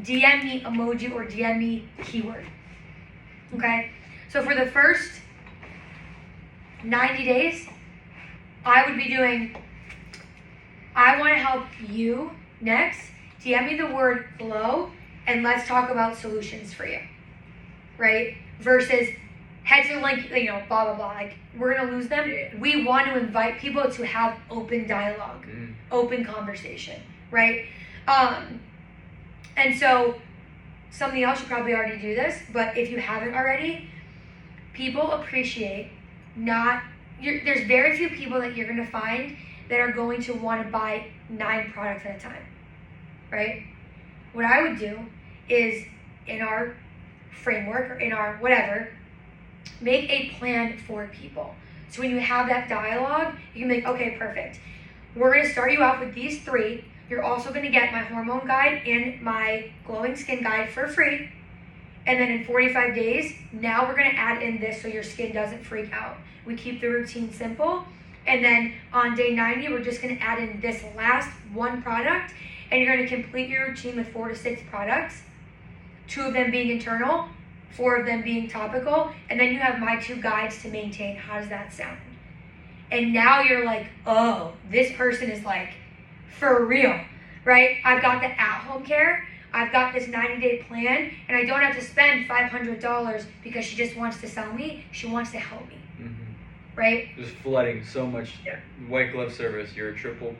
DM me emoji or DM me keyword. Okay? So for the first 90 days, I would be doing, I want to help you next. DM me the word glow and let's talk about solutions for you. Right? Versus heads are like, blah, blah, blah. Like, we're going to lose them. We want to invite people to have open dialogue, open conversation, right? And so, something else, you probably already do this, but if you haven't already, people appreciate there's very few people that you're going to find that are going to want to buy 9 products at a time, right? What I would do is, in our framework or in our whatever, make a plan for people. So when you have that dialogue, you can be like, okay, perfect. We're going to start you off with these 3. You're also going to get my hormone guide and my glowing skin guide for free. And then in 45 days, now we're going to add in this so your skin doesn't freak out. We keep the routine simple. And then on day 90, we're just going to add in this last 1 product. And you're going to complete your routine with 4 to 6 products. 2 of them being internal, 4 of them being topical. And then you have my 2 guides to maintain. How does that sound? And now you're like, oh, this person is like, for real, right? I've got the at-home care. I've got this 90-day plan, and I don't have to spend $500 because she just wants to sell me. She wants to help me, right? Just flooding so much white glove service, your triple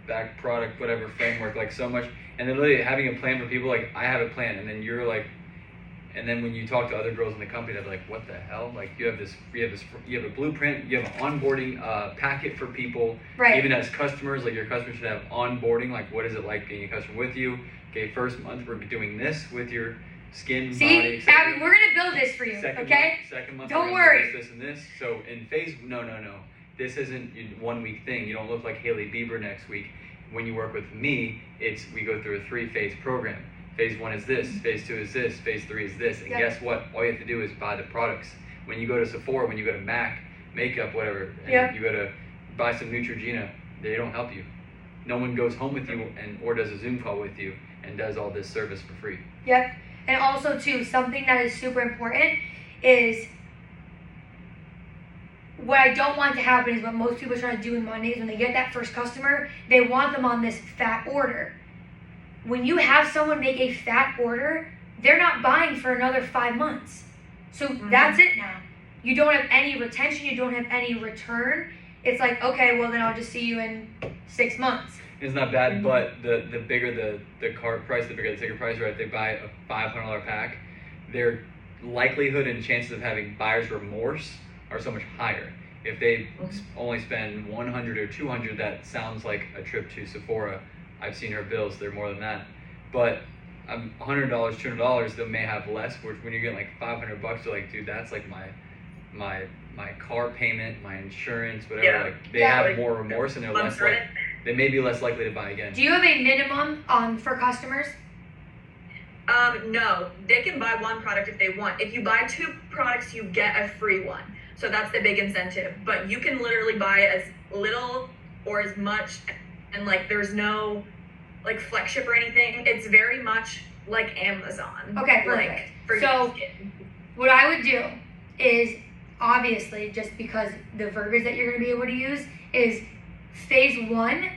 back product, whatever framework, like so much. And then literally having a plan for people, like I have a plan, and then you're like, and then when you talk to other girls in the company, they're like, what the hell? Like you have a blueprint, you have an onboarding packet for people. Right. Even as customers, like your customers should have onboarding, like what is it like being a customer with you? Okay, first month we're doing this with your skin, body. See, Abby, we're gonna build this for you, okay? Second month, don't we're worry. do this and this. So in phase, no. This isn't a 1 week thing. You don't look like Hailey Bieber next week. When you work with me, we go through a 3-phase program. Phase 1 is this, phase 2 is this, phase 3 is this. And guess what? All you have to do is buy the products. When you go to Sephora, when you go to MAC, makeup, whatever, and you go to buy some Neutrogena, they don't help you. No one goes home with you or does a Zoom call with you and does all this service for free. Yep. And also, too, something that is super important is what I don't want to happen is what most people try to do in Mondays when they get that first customer, they want them on this fat order. When you have someone make a fat order, they're not buying for another 5 months. So that's it now. You don't have any retention. You don't have any return. It's like, okay, well, then I'll just see you in 6 months. It's not bad, but the bigger the cart price, the bigger the ticket price, right? They buy a $500 pack, their likelihood and chances of having buyer's remorse are so much higher. If they only spend $100 or $200, that sounds like a trip to Sephora. I've seen her bills; they're more than that. But $100, $200, they may have less. Which when you're getting like $500, you're like, dude, that's like my car payment, my insurance, whatever. Yeah. Like they have more remorse and they're less like they may be less likely to buy again. Do you have a minimum for customers? No, they can buy 1 product if they want. If you buy 2 products, you get a free one. So that's the big incentive. But you can literally buy as little or as much, and like there's no like flex ship or anything. It's very much like Amazon. Okay, perfect. So what I would do is, obviously, just because the verbiage that you're going to be able to use is phase 1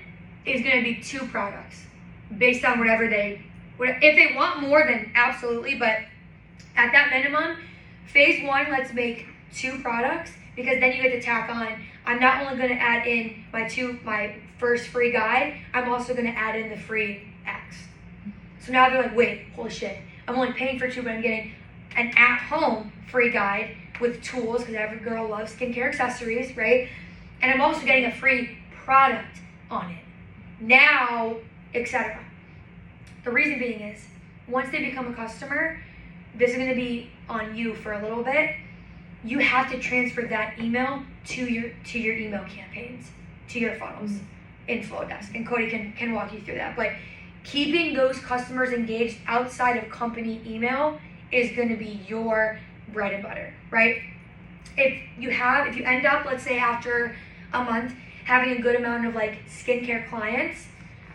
is going to be 2 products based on whatever if they want more, then absolutely, but at that minimum, phase 1, let's make 2 products, because then you get to tack on, I'm not only going to add in my first free guide, I'm also going to add in the free X. So now they're like, wait, holy shit, I'm only paying for 2, but I'm getting an at-home free guide with tools, because every girl loves skincare accessories, right? And I'm also getting a free product on it. Now, etc. The reason being is, once they become a customer, this is going to be on you for a little bit. You have to transfer that email to your email campaigns, to your funnels in Flowdesk. And Cody can walk you through that. But keeping those customers engaged outside of company email is going to be your bread and butter, right? If you end up, let's say after a month, having a good amount of like skincare clients,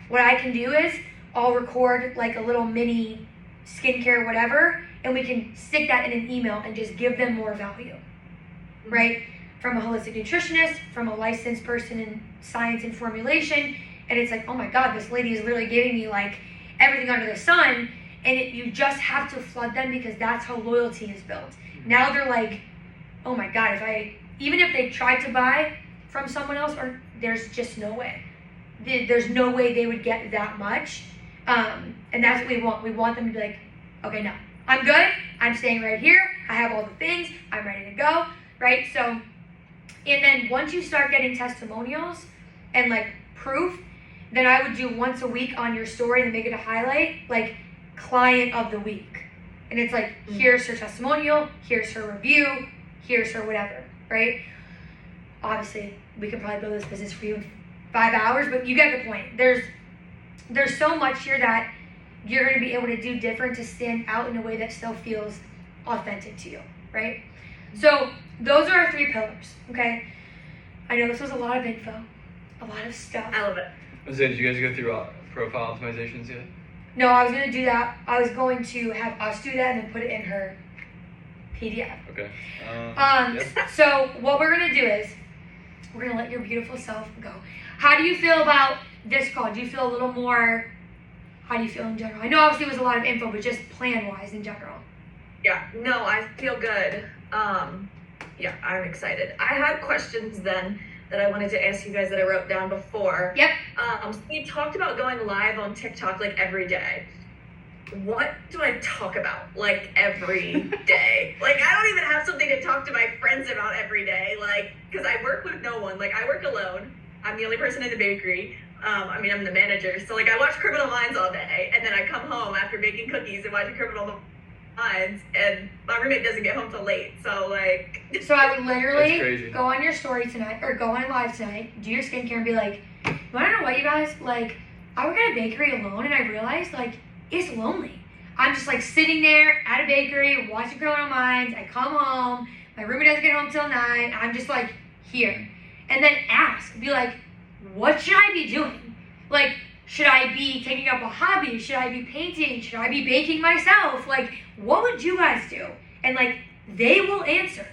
what I can do is I'll record like a little mini skincare, whatever, and we can stick that in an email and just give them more value, right? From a holistic nutritionist, from a licensed person in science and formulation, and it's like, oh my God, this lady is literally giving me like everything under the sun, and you just have to flood them because that's how loyalty is built. Now they're like, oh my God, even if they tried to buy from someone else, or there's just no way. There's no way they would get that much. And that's what we want. We want them to be like, okay, no, I'm good. I'm staying right here. I have all the things. I'm ready to go, right? So, and then once you start getting testimonials and like proof, then I would do once a week on your story and make it a highlight, like client of the week. And it's like, here's her testimonial, here's her review, here's her whatever, right? Obviously, we could probably build this business for you in 5 hours, but you get the point. There's so much here that you're going to be able to do different to stand out in a way that still feels authentic to you, right? So those are our 3 pillars, okay? I know this was a lot of info, a lot of stuff. I love it. Did you guys go through profile optimizations yet? No, I was going to do that. I was going to have us do that and then put it in her PDF. Okay. Yep. So what we're going to do is we're going to let your beautiful self go. How do you feel about this call? Do you feel a little more, how do you feel in general? I know obviously it was a lot of info, but just plan-wise in general. Yeah, no, I feel good. Yeah, I'm excited. I had questions then that I wanted to ask you guys that I wrote down before. Yep. So we talked about going live on TikTok like every day. What do I talk about like every day? Like I don't even have something to talk to my friends about every day. Like, because I work with no one. Like I work alone. I'm the only person in the bakery. I mean, I'm the manager. So like I watch Criminal Minds all day, and then I come home after baking cookies and watching Criminal Minds, and my roommate doesn't get home till late. So like. So I would literally That's crazy. go on your story tonight, or go on live tonight, do your skincare, and be like, you wanna know what, you guys? Like, I work at a bakery alone, and I realized like it's lonely. I'm just like sitting there at a bakery watching Criminal Minds. I come home, my roommate doesn't get home till 9. I'm just like here, and then ask, be like, what should I be doing? Like, should I be taking up a hobby? Should I be painting? Should I be baking myself? Like, what would you guys do? And like, they will answer.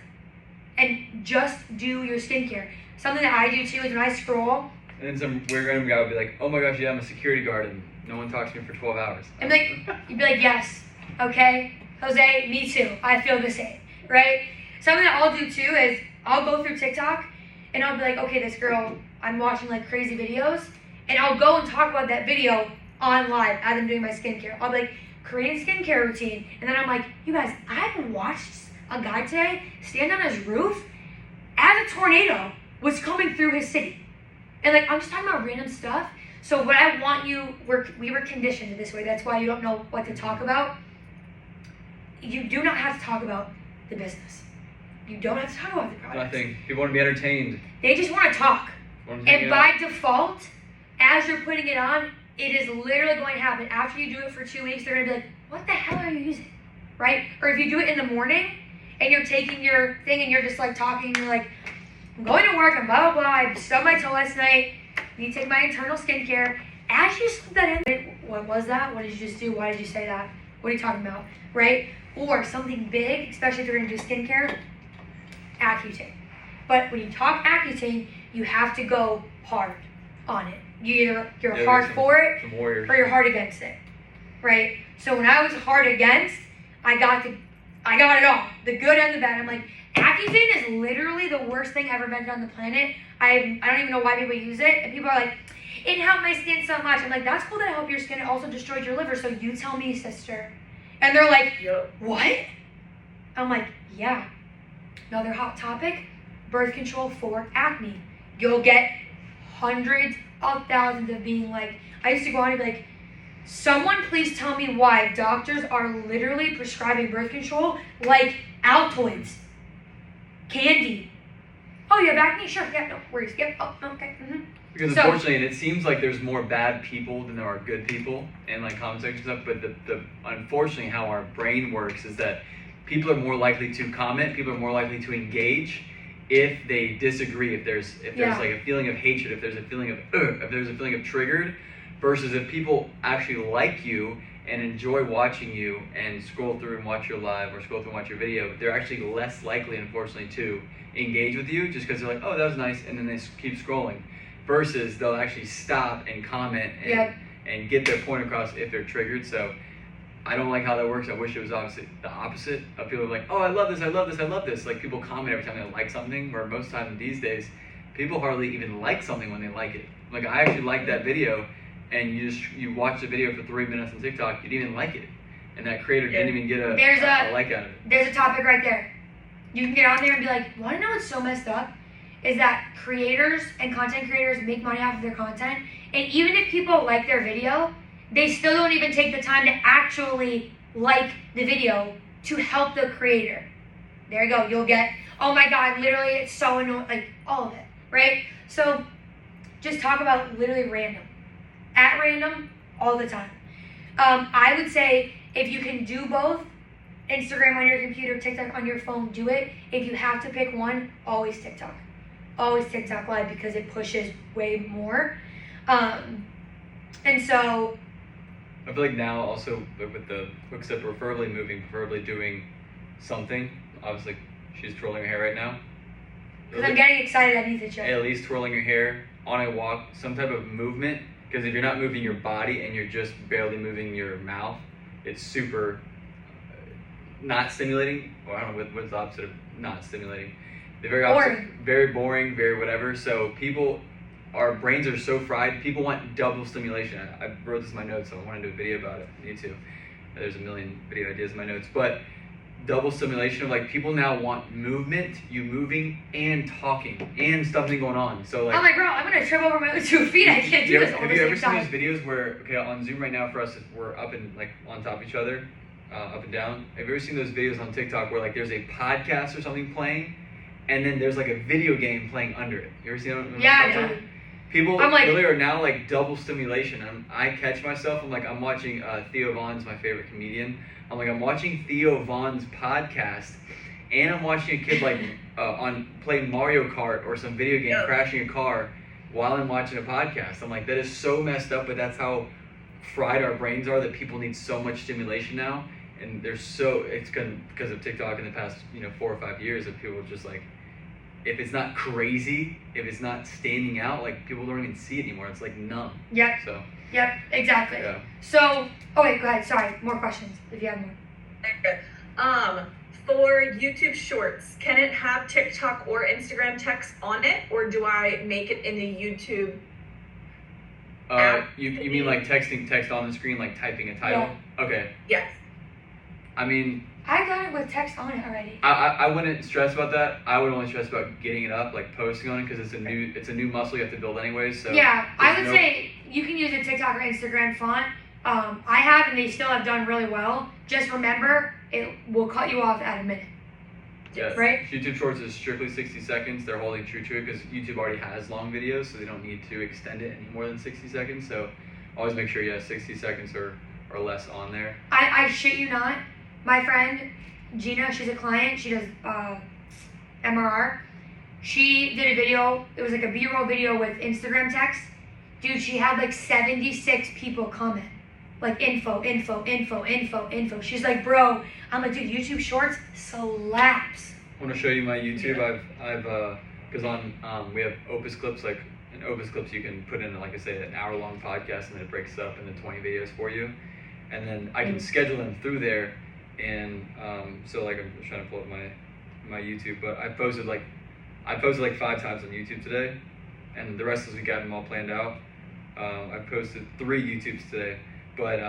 And just do your skincare. Something that I do too is when I scroll, And then some weird random guy would be like, oh my gosh, yeah, I'm a security guard and no one talks to me for 12 hours. and like, you'd be like, yes, okay, Jose, me too. I feel the same, right? Something that I'll do too is I'll go through TikTok and I'll be like, okay, this girl, I'm watching like crazy videos, and I'll go and talk about that video on live as I'm doing my skincare. I'll be like, Korean skincare routine, and then I'm like, you guys, I watched a guy today stand on his roof as a tornado was coming through his city. And like, I'm just talking about random stuff. So what I want you, we were conditioned this way. That's why you don't know what to talk about. You do not have to talk about the business. You don't have to talk about the products. Nothing. People want to be entertained. They just want to talk. Want to hang And out. by default, as you're putting it on, it is literally going to happen. After you do it for 2 weeks, they're going to be like, what the hell are you using? Right? Or if you do it in the morning and you're taking your thing and you're just like talking, and you're like, I'm going to work and blah, blah, blah. I stubbed my toe last night. I need to take my internal skincare. As you slip that in, what was that? What did you just do? Why did you say that? What are you talking about? Right? Or something big, especially if you're going to do skincare, Accutane. But when you talk Accutane, you have to go hard on it. You're Yeah, hard some- for it, Some warriors. or you're hard against it, right? So when I was hard against, I got it all, the good and the bad. I'm like, Accutane is literally the worst thing ever invented on the planet. I don't even know why people use it, and people are like, it helped my skin so much. I'm like, that's cool that it helped your skin. It also destroyed your liver. So you tell me, sister. And they're like, Yep. what? I'm like, yeah. Another hot topic, birth control for acne. You'll get hundreds of thousands of being like, I used to go on and be like, someone please tell me why doctors are literally prescribing birth control like Altoids, candy. Oh, you have acne? Sure, yeah, no worries. Yep, oh, okay. Mm-hmm. Because So- unfortunately, and it seems like there's more bad people than there are good people in like comment section stuff. But the unfortunately how our brain works is that people are more likely to comment, people are more likely to engage if they disagree, if there's Yeah. like a feeling of hatred, if there's a feeling of if there's a feeling of triggered, versus if people actually like you and enjoy watching you and scroll through and watch your live or scroll through and watch your video, they're actually less likely, unfortunately, to engage with you just because they're like, oh, that was nice, and then they keep scrolling. Versus they'll actually stop and comment and get their point across if they're triggered. So I don't like how that works. I wish it was obviously the opposite of people like, oh, I love this, I love this, I love this. Like people comment every time they like something, where most times these days, people hardly even like something when they like it. Like I actually liked that video, and you watch the video for 3 minutes on TikTok, you didn't even like it. And that creator didn't even get a like out of it. There's a topic right there. You can get on there and be like, want to know what's so messed up? Is that creators and content creators make money off of their content, and even if people like their video, they still don't even take the time to actually like the video to help the creator. There you go. You'll get, oh my God, literally it's so annoying, like all of it, right? So just talk about literally random. At random, all the time. I would say if you can do both, Instagram on your computer, TikTok on your phone, do it. If you have to pick one, always TikTok. Always TikTok Live because it pushes way more. And so I feel like now also with the hooks up, preferably doing something. Obviously, she's twirling her hair right now. Because I'm getting excited, I need to check. At least twirling your hair on a walk, some type of movement. Because if you're not moving your body and you're just barely moving your mouth, it's super not stimulating. Or I don't know what's the opposite of not stimulating. They're very opposite, very boring, very whatever. So our brains are so fried. People want double stimulation. I wrote this in my notes, so I want to do a video about it. Me too. There's a million video ideas in my notes, but double stimulation of like people now want movement, you moving and talking and something going on. So like I'm like, bro, I'm gonna trip over my own 2 feet. I can't do this all the same time. Have you ever seen those videos where on Zoom right now for us we're up and like on top of each other, up and down? Have you ever seen those videos on TikTok where like there's a podcast or something playing, and then there's like a video game playing under it? You ever seen that? Yeah, dude. People really are now like double stimulation. I catch myself. I'm watching Theo Von's my favorite comedian. I'm watching Theo Von's podcast, and I'm watching a kid like on playing Mario Kart or some video game, crashing a car while I'm watching a podcast. I'm like, that is so messed up, but that's how fried our brains are that people need so much stimulation now, and it's because of TikTok in the past 4 or 5 years of people just like. If it's not crazy, if it's not standing out, like people don't even see it anymore. It's like numb. Yep. So. Yep. Exactly. Yeah. So, go ahead. Sorry, more questions if you have more. Okay. For YouTube Shorts, can it have TikTok or Instagram text on it, or do I make it in the YouTube? You mean like text on the screen, like typing a title? Yeah. Okay. Yes. I mean. I got it with text on it already. I wouldn't stress about that. I would only stress about getting it up, like posting on it, because it's a new muscle you have to build anyways. So yeah, I would say you can use a TikTok or Instagram font. I have, and they still have done really well. Just remember, it will cut you off at a minute. Yes. Right? YouTube Shorts is strictly 60 seconds. They're holding true to it because YouTube already has long videos, so they don't need to extend it any more than 60 seconds. So always make sure you have 60 seconds or less on there. I shit you not. My friend, Gina, she's a client. She does MRR. She did a video. It was like a B-roll video with Instagram text. Dude, she had like 76 people comment. Like info. She's like, bro. I'm like, dude, YouTube Shorts slaps. I want to show you my YouTube. Because we have Opus Clips. Like in Opus Clips, you can put in, like I say, an hour-long podcast, and then it breaks it up into 20 videos for you. And then I can schedule them through there. And so like I'm trying to pull up my YouTube, but I posted like 5 times on YouTube today, and the rest of the week I have them all planned out. I posted 3 YouTubes today, but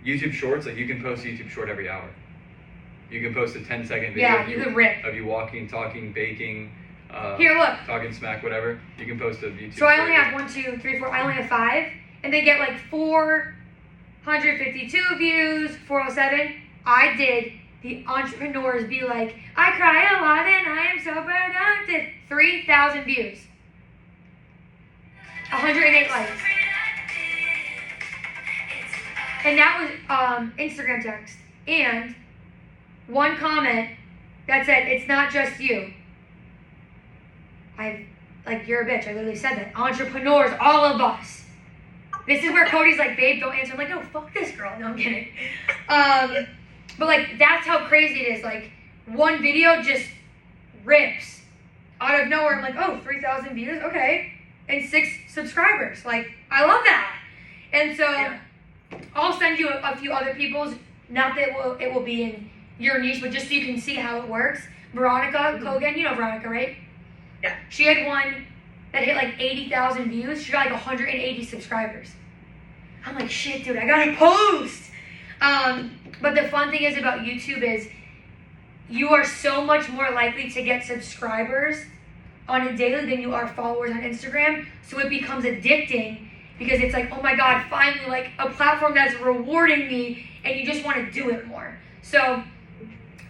YouTube Shorts, like you can post a YouTube Short every hour. You can post a 10-second video of you walking, talking, baking, Here, look. talking smack, whatever. You can post a YouTube. So I only have 1, 2, 3, 4. I only have 5, and they get like 452 views, 407. I did the entrepreneurs be like, I cry a lot and I am so productive. 3,000 views. 108 likes. And that was Instagram text. And one comment that said, it's not just you. You're a bitch. I literally said that. Entrepreneurs, all of us. This is where Cody's like, babe, don't answer. I'm like, no, fuck this girl. No, I'm kidding. But like, that's how crazy it is. Like, one video just rips out of nowhere. I'm like, oh, 3,000 views, okay, and 6 subscribers. Like, I love that. And so I'll send you a few other people's. Not that it will be in your niche, but just so you can see how it works. Veronica Kogan, you know Veronica, right? Yeah. She had one that hit like 80,000 views. She got like 180 subscribers. I'm like, shit, dude, I gotta post. But the fun thing is about YouTube is you are so much more likely to get subscribers on a daily than you are followers on Instagram. So it becomes addicting because it's like, oh my God, finally, like a platform that's rewarding me, and you just want to do it more. So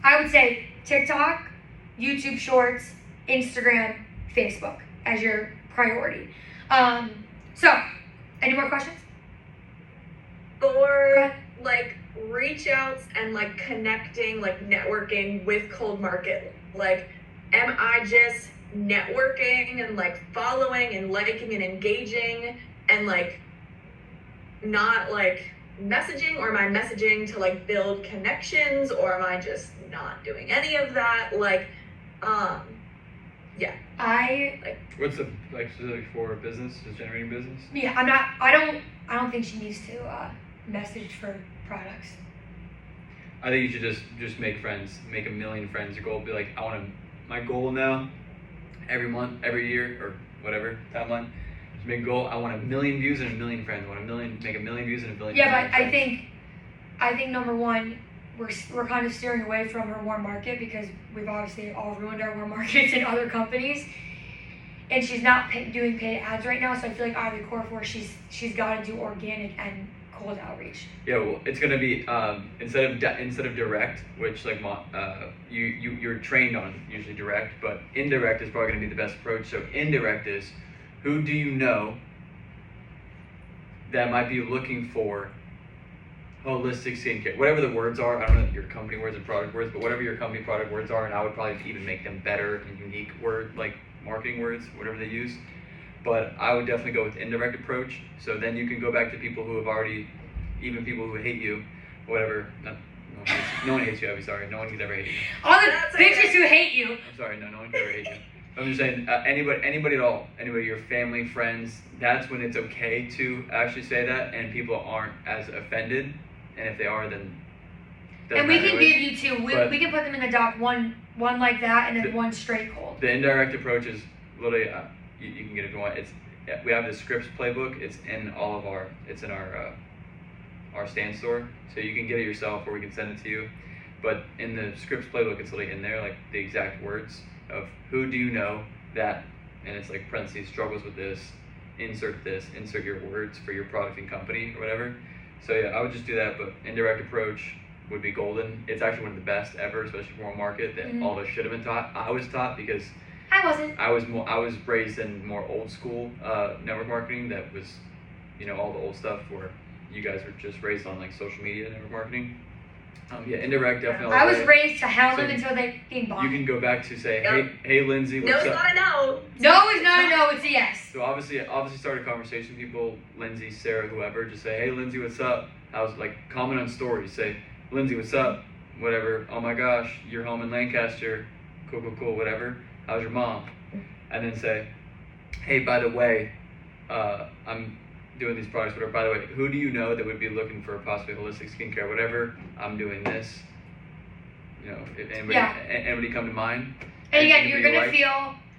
I would say TikTok, YouTube Shorts, Instagram, Facebook as your priority. So, any more questions? For like reach outs and like connecting, like networking with cold market, like am I just networking and like following and liking and engaging and like not like messaging, or am I messaging to like build connections, or am I just not doing any of that? Like What's the like specific for business? Just generating business? Yeah, I don't think she needs to message for products. I think you should just make friends, make 1 million friends. Your goal would be like, my goal now, every month, every year, or whatever timeline, just make a goal. I want 1 million views and 1 million friends. I want make 1 million views and 1 million. Yeah, but friends. I think number one, we're kind of steering away from her warm market because we've obviously all ruined our warm markets in other companies, and she's not doing paid ads right now. So I feel like out of the core four, she's got to do organic and cold outreach. Yeah, well, it's gonna be instead of direct, which like you're trained on usually direct, but indirect is probably gonna be the best approach. So indirect is, who do you know that might be looking for holistic skincare, whatever the words are. I don't know your company words and product words, but whatever your company product words are, and I would probably even make them better and unique word, like marketing words, whatever they use. But I would definitely go with indirect approach. So then you can go back to people who have already, even people who hate you, whatever. No one hates you. I'm sorry. No one could ever hate you. All the bitches who hate you. I'm sorry. No one could ever hate you. I'm just saying, anybody at all, anybody, your family, friends. That's when it's okay to actually say that, and people aren't as offended. And if they are, then. And we can give you two. We can put them in the doc. One like that, and then one straight cold. The indirect approach is literally. You can get it if you want. We have the Scripps playbook. It's in our stand store, so you can get it yourself, or we can send it to you. But in the Scripps playbook, it's literally in there, like the exact words of who do you know that, and it's like parentheses, struggles with this, insert your words for your product and company or whatever. So yeah, I would just do that. But indirect approach would be golden. It's actually one of the best ever, especially for a market that all of us should have been taught. I was taught because. I wasn't. I was raised in more old school network marketing that was, all the old stuff where you guys were just raised on like social media network marketing. Indirect definitely. I was raised to hound them until they came bought. You can go back to say, hey Lindsay, what's no, up? No, it's not a no. No is not a no, it's a yes. So obviously start a conversation with people, Lindsay, Sarah, whoever, just say, hey Lindsay, what's up? Comment on stories, say, Lindsay, what's up? Whatever, oh my gosh, you're home in Lancaster, cool, whatever. How's your mom? And then say, hey, by the way, I'm doing these products, whatever. By the way, who do you know that would be looking for possibly holistic skincare, whatever? I'm doing this. If anybody come to mind. And again,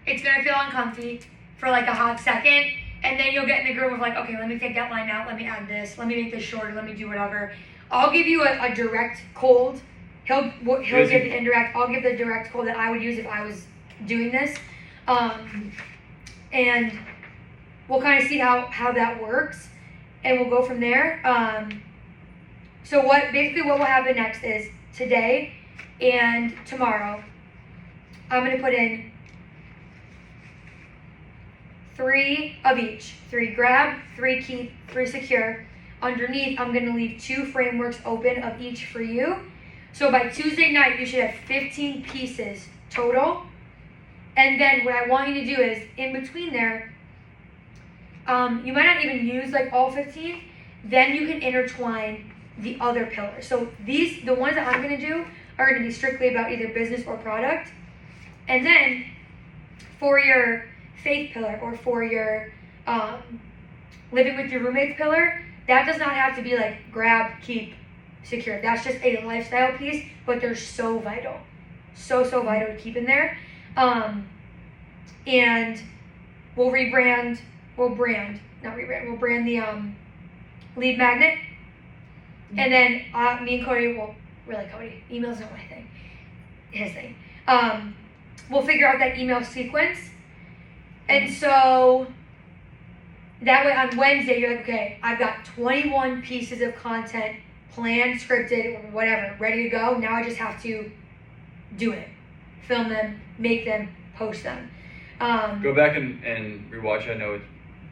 it's gonna feel uncomfy for like a hot second, and then you'll get in the groove of like, okay, let me take that line out, let me add this, let me make this shorter, let me do whatever. I'll give you a direct cold. He'll give the indirect. I'll give the direct cold that I would use if I was doing this, and we'll kind of see how that works, and we'll go from there. So what will happen next is today and tomorrow I'm going to put in 3 of each: 3 grab, 3 keep, 3 secure. Underneath I'm going to leave 2 frameworks open of each for you. So by Tuesday night you should have 15 pieces total. And then what I want you to do is, in between there, you might not even use like all 15. Then you can intertwine the other pillars. So the ones that I'm gonna do are gonna be strictly about either business or product. And then for your faith pillar or for your living with your roommates pillar, that does not have to be like grab, keep, secure. That's just a lifestyle piece, but they're so vital. So vital to keep in there. And we'll brand the lead magnet. And then me and Cody Cody, email's not my thing. His thing. We'll figure out that email sequence. And so that way on Wednesday, you're like, okay, I've got 21 pieces of content planned, scripted, whatever, ready to go. Now I just have to do it. Film them, make them, post them. Go back and rewatch. I know it's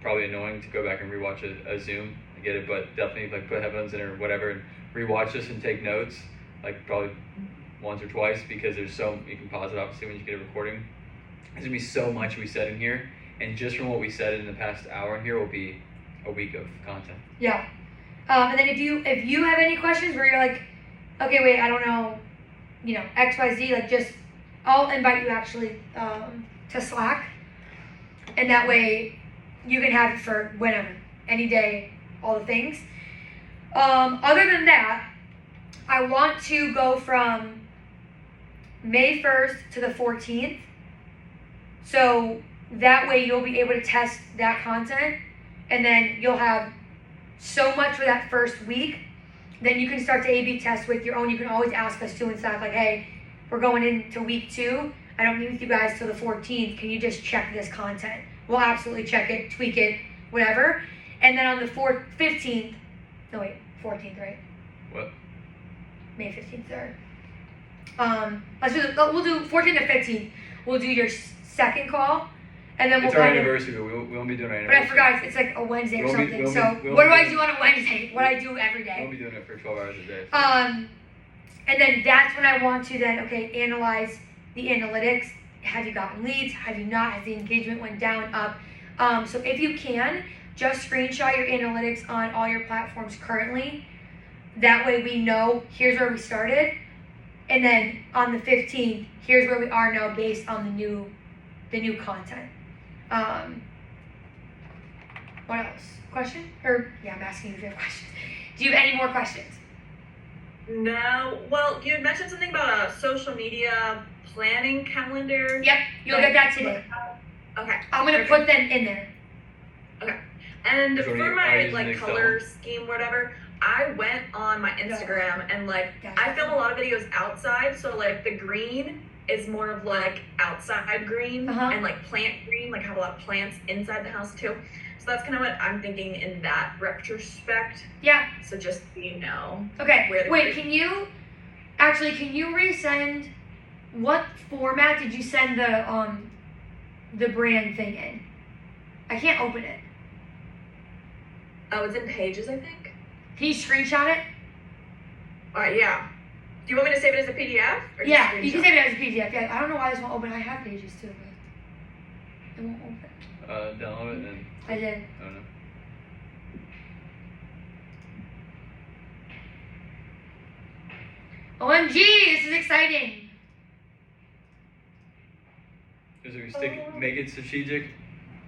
probably annoying to go back and rewatch a Zoom. I get it, but definitely like put headphones in or whatever and rewatch this and take notes. Like probably once or twice because there's you can pause it obviously when you get a recording. There's gonna be so much we said in here, and just from what we said in the past hour in here will be a week of content. Yeah. And then if you have any questions where you're like, okay, wait, I don't know, XYZ, like just I'll invite you actually to Slack, and that way you can have it for whenever, any day, all the things. Other than that, I want to go from May 1st to the 14th. So that way you'll be able to test that content, and then you'll have so much for that first week. Then you can start to A/B test with your own. You can always ask us too and stuff like, hey, we're going into week 2. I don't meet with you guys till the 14th. Can you just check this content? We'll absolutely check it, tweak it, whatever. And then on the 14th, right? What? May 15th, 3rd. We'll do 14th to 15th. We'll do your second call, and then It's our anniversary, but we won't be doing our But anniversary. I forgot it's like a Wednesday or something. We'll What do be I doing- do on a Wednesday? What I do every We day. won't be doing it for 12 hours a day. And then that's when I want to then analyze the analytics. Have you gotten leads? Have you not? Has the engagement went down, up? So if you can, just screenshot your analytics on all your platforms currently. That way we know here's where we started, and then on the 15th, here's where we are now based on the new content. What else? Question? I'm asking you if you have questions. Do you have any more questions? No. Well, you had mentioned something about a social media planning calendar. Yep, you'll get that today. Okay. I'm gonna put them in there. And So for are my you using color Excel? scheme, whatever, I went on my Instagram and Gotcha. I film a lot of videos outside. So the green is more of outside green Uh-huh. and plant green, have a lot of plants inside the house too. So that's kind of what I'm thinking in that retrospect. Yeah. So just so you know. Okay. Where the Wait, green- can you resend? What format did you send the brand thing in? I can't open it. Oh, it's in Pages, I think. Can you screenshot it? Yeah. Do you want me to save it as a PDF? Or just Yeah, you can screenshot? save it as a PDF. Yeah, I don't know why this won't open. I have Pages too, but it won't open. Download it and I did. I don't know. OMG, this is exciting. Because if we make it strategic,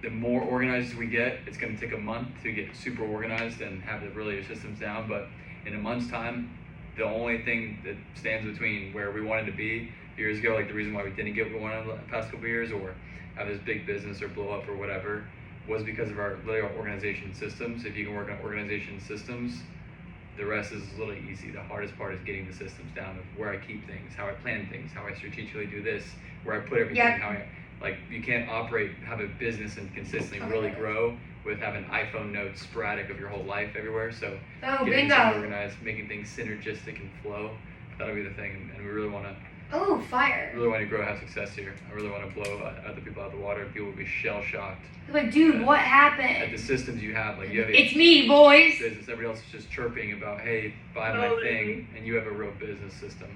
the more organized we get, it's going to take a month to get super organized and have really your systems down. But in a month's time, the only thing that stands between where we wanted to be years ago, like the reason why we didn't get what we wanted the past couple of years or have this big business or blow up or whatever, was because of our organization systems. If you can work on organization systems, the rest is a little easy. The hardest part is getting the systems down of where I keep things, how I plan things, how I strategically do this, where I put everything, Yeah. how I, you can't have a business and consistently Okay. really grow with having iPhone notes sporadic of your whole life everywhere. So Oh, getting things bingo. organized, making things synergistic and flow, that'll be the thing. And we really want to Oh, fire. grow, have success here. I really want to blow other people out of the water. People will be shell shocked Like, dude, what at happened? the systems you have. Like you have It's me, boys. business, everybody else is just chirping about, hey, buy my Totally. thing, and you have a real business system.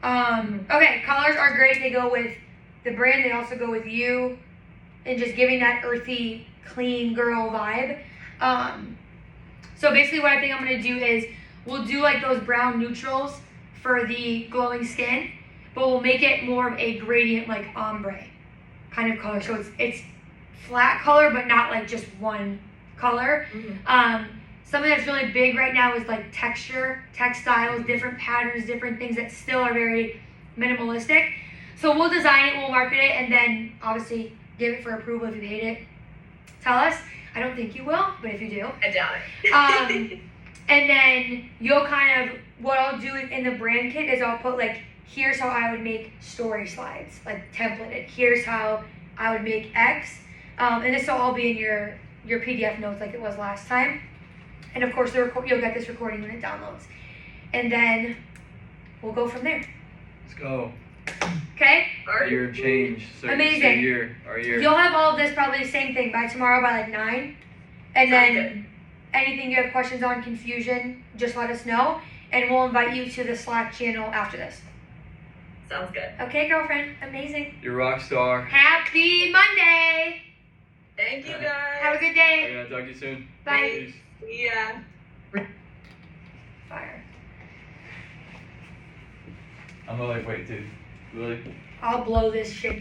Okay, colors are great. They go with the brand. They also go with you, and just giving that earthy clean girl vibe. So basically what I think I'm going to do is we'll do like those brown neutrals for the glowing skin, but we'll make it more of a gradient like ombre kind of color. So it's flat color, but not like just one color. Something that's really big right now is like texture, textiles, different patterns, different things that still are very minimalistic. So we'll design it, we'll market it, and then obviously give it for approval. If you hate it, tell us. I don't think you will, but if you do. I doubt it. And then you'll kind of, what I'll do in the brand kit is I'll put like, here's how I would make story slides, like templated. Here's how I would make X. And this will all be in your PDF notes like it was last time. And of course, you'll get this recording when it downloads. And then we'll go from there. Let's go. Okay? Year of change. So Amazing. Our year. You'll have all of this probably the same thing by tomorrow by like 9. And then anything you have questions on, confusion, just let us know. And we'll invite you to the Slack channel after this. Sounds good. Okay, girlfriend. Amazing. You're a rock star. Happy Monday. Thank you, guys. Have a good I'm day. gonna talk to you soon. Bye. Peace. Yeah. Fire. I'm like, wait, dude. Really? I'll blow this shit.